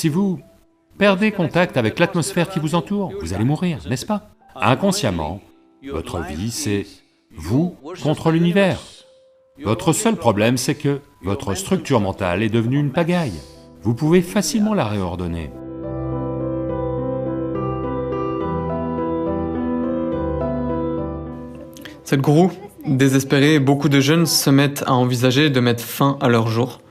Si vous perdez contact avec l'atmosphère qui vous entoure, vous allez mourir, n'est-ce pas? Inconsciemment, votre vie c'est vous contre l'univers. Votre seul problème c'est que votre structure mentale est devenue une pagaille. Vous pouvez facilement la réordonner. Sadhguru, désespérés, beaucoup de jeunes se mettent à envisager de mettre fin à leur jour.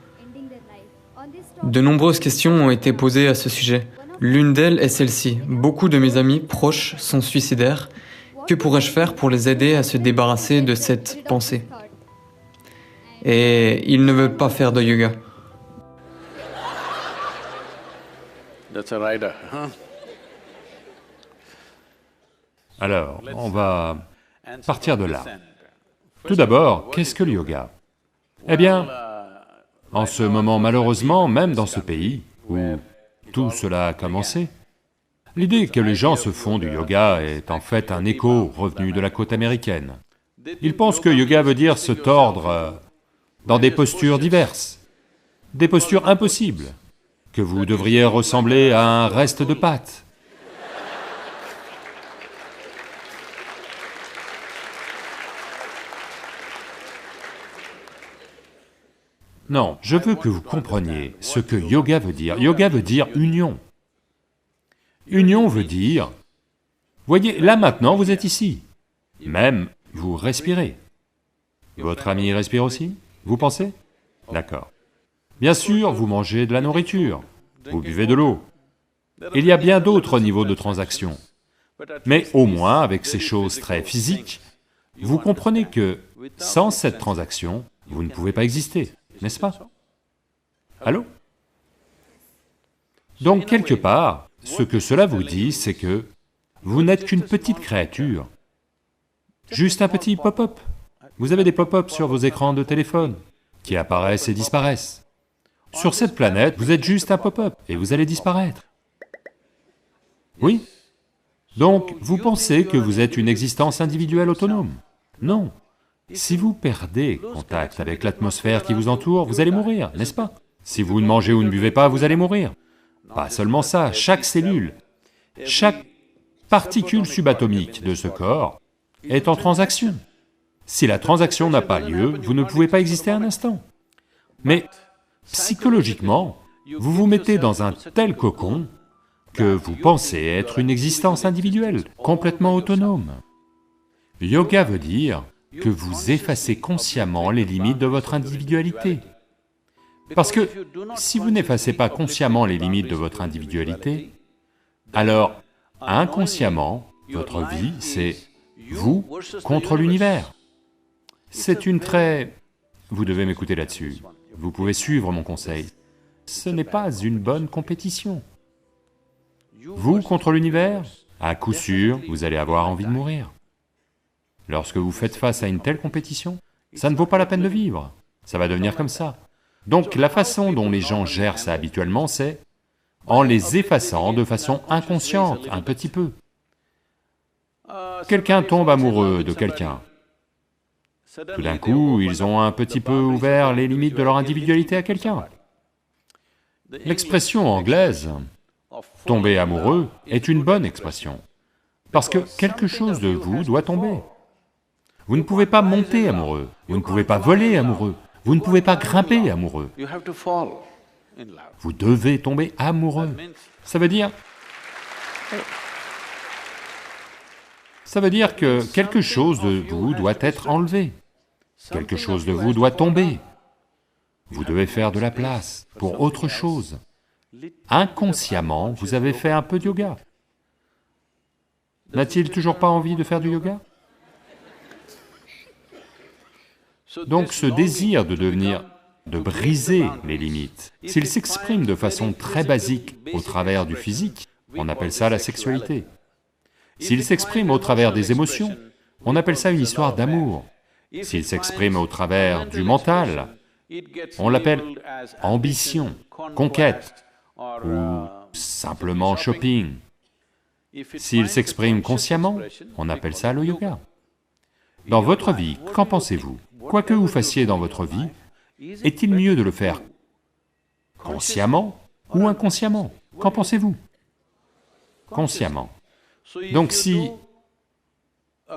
De nombreuses questions ont été posées à ce sujet. L'une d'elles est celle-ci. Beaucoup de mes amis proches sont suicidaires. Que pourrais-je faire pour les aider à se débarrasser de cette pensée? Et ils ne veulent pas faire de yoga. That's a rider, huh? Alors, on va partir de là. Tout d'abord, qu'est-ce que le yoga? Eh bien, en ce moment malheureusement, même dans ce pays où tout cela a commencé, l'idée que les gens se font du yoga est en fait un écho revenu de la côte américaine. Ils pensent que yoga veut dire se tordre dans des postures diverses, des postures impossibles, que vous devriez ressembler à un reste de pâte. Non, je veux que vous compreniez ce que yoga veut dire. Yoga veut dire union. Union veut dire... Voyez, là maintenant vous êtes ici, même vous respirez. Votre ami respire aussi, vous pensez? D'accord. Bien sûr, vous mangez de la nourriture, vous buvez de l'eau. Il y a bien d'autres niveaux de transaction. Mais au moins, avec ces choses très physiques, vous comprenez que sans cette transaction, vous ne pouvez pas exister, n'est-ce pas? Allô? Donc quelque part, ce que cela vous dit, c'est que vous n'êtes qu'une petite créature, juste un petit pop-up. Vous avez des pop-up sur vos écrans de téléphone, qui apparaissent et disparaissent. Sur cette planète, vous êtes juste un pop-up, et vous allez disparaître. Oui? Donc, vous pensez que vous êtes une existence individuelle autonome? Non. Si vous perdez contact avec l'atmosphère qui vous entoure, vous allez mourir, n'est-ce pas? Si vous ne mangez ou ne buvez pas, vous allez mourir. Pas seulement ça, chaque cellule, chaque particule subatomique de ce corps est en transaction. Si la transaction n'a pas lieu, vous ne pouvez pas exister un instant. Mais psychologiquement, vous vous mettez dans un tel cocon que vous pensez être une existence individuelle, complètement autonome. Yoga veut dire que vous effacez consciemment les limites de votre individualité. Parce que si vous n'effacez pas consciemment les limites de votre individualité, alors inconsciemment, votre vie, c'est vous contre l'univers. C'est une très... Vous devez m'écouter là-dessus, vous pouvez suivre mon conseil. Ce n'est pas une bonne compétition. Vous contre l'univers, à coup sûr, vous allez avoir envie de mourir. Lorsque vous faites face à une telle compétition, ça ne vaut pas la peine de vivre, ça va devenir comme ça. Donc la façon dont les gens gèrent ça habituellement, c'est en les effaçant de façon inconsciente, un petit peu. Quelqu'un tombe amoureux de quelqu'un. Tout d'un coup, ils ont un petit peu ouvert les limites de leur individualité à quelqu'un. L'expression anglaise « tomber amoureux » est une bonne expression, parce que quelque chose de vous doit tomber. Vous ne pouvez pas monter amoureux, vous ne pouvez pas voler amoureux, vous ne pouvez pas grimper amoureux. Vous devez tomber amoureux. Ça veut dire que quelque chose de vous doit être enlevé, quelque chose de vous doit tomber. Vous devez faire de la place pour autre chose. Inconsciemment, vous avez fait un peu de yoga. N'a-t-il toujours pas envie de faire du yoga? Donc ce désir de devenir, de briser les limites, s'il s'exprime de façon très basique au travers du physique, on appelle ça la sexualité. S'il s'exprime au travers des émotions, on appelle ça une histoire d'amour. S'il s'exprime au travers du mental, on l'appelle ambition, conquête, ou simplement shopping. S'il s'exprime consciemment, on appelle ça le yoga. Dans votre vie, qu'en pensez-vous? Quoi que vous fassiez dans votre vie, est-il mieux de le faire consciemment ou inconsciemment? Qu'en pensez-vous? Consciemment. Donc si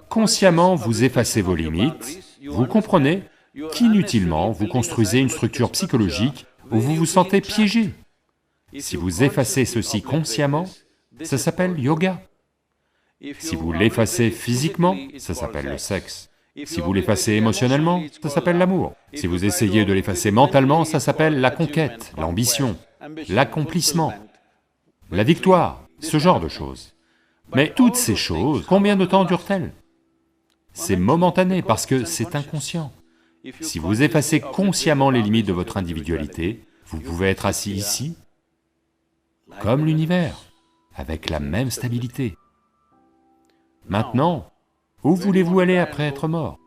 consciemment vous effacez vos limites, vous comprenez qu'inutilement vous construisez une structure psychologique où vous vous sentez piégé. Si vous effacez ceci consciemment, ça s'appelle yoga. Si vous l'effacez physiquement, ça s'appelle le sexe. Si vous l'effacez émotionnellement, ça s'appelle l'amour. Si vous essayez de l'effacer mentalement, ça s'appelle la conquête, l'ambition, l'accomplissement, la victoire, ce genre de choses. Mais toutes ces choses, combien de temps durent-elles? C'est momentané parce que c'est inconscient. Si vous effacez consciemment les limites de votre individualité, vous pouvez être assis ici, comme l'univers, avec la même stabilité. Maintenant, où voulez-vous aller après être mort?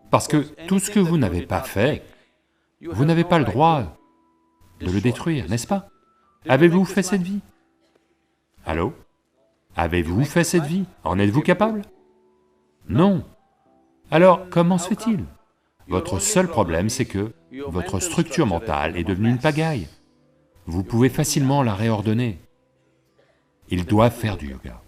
Parce que tout ce que vous n'avez pas fait, vous n'avez pas le droit de le détruire, n'est-ce pas? Avez-vous fait cette vie? Allô? Avez-vous fait cette vie? En êtes-vous capable? Non. Alors, comment se fait-il? Votre seul problème, c'est que votre structure mentale est devenue une pagaille. Vous pouvez facilement la réordonner. Ils doivent faire du yoga.